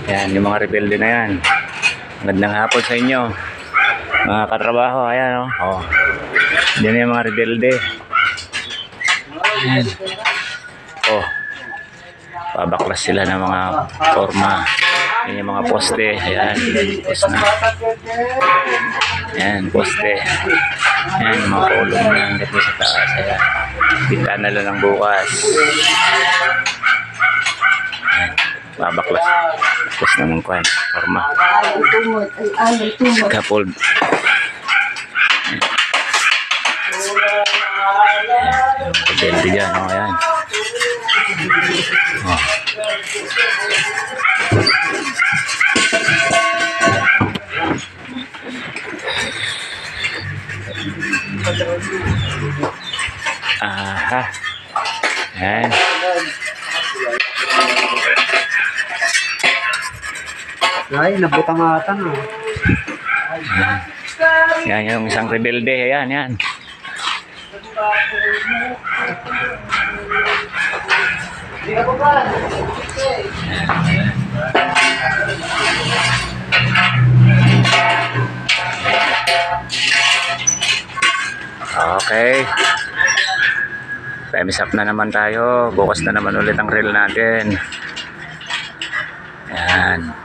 Yan, yung mga rebelde na yan. Magandang hapon sa inyo, mga katrabaho. Ayan, oh. Oh. Yan yung mga rebelde. Ayan. Oh. Pabaklas sila ng mga forma. Yan yung mga poste. Ayan, poste na. Ayan, poste. Ayan, yung mga kulong na hanggat sa taas. Ayan. Bintana lang ng bukas. Ayan, babaklas. Tapos naman kuhan, forma. Scaffold. Rebelde dyan, oh, ayan. Oh. Aha. Ayan. Ay, nabutang-atang ah. Yan yung isang rebelde. Ayan, yan. Okay. Time's up na naman tayo. Bukas na naman ulit ang reel natin. Ayan.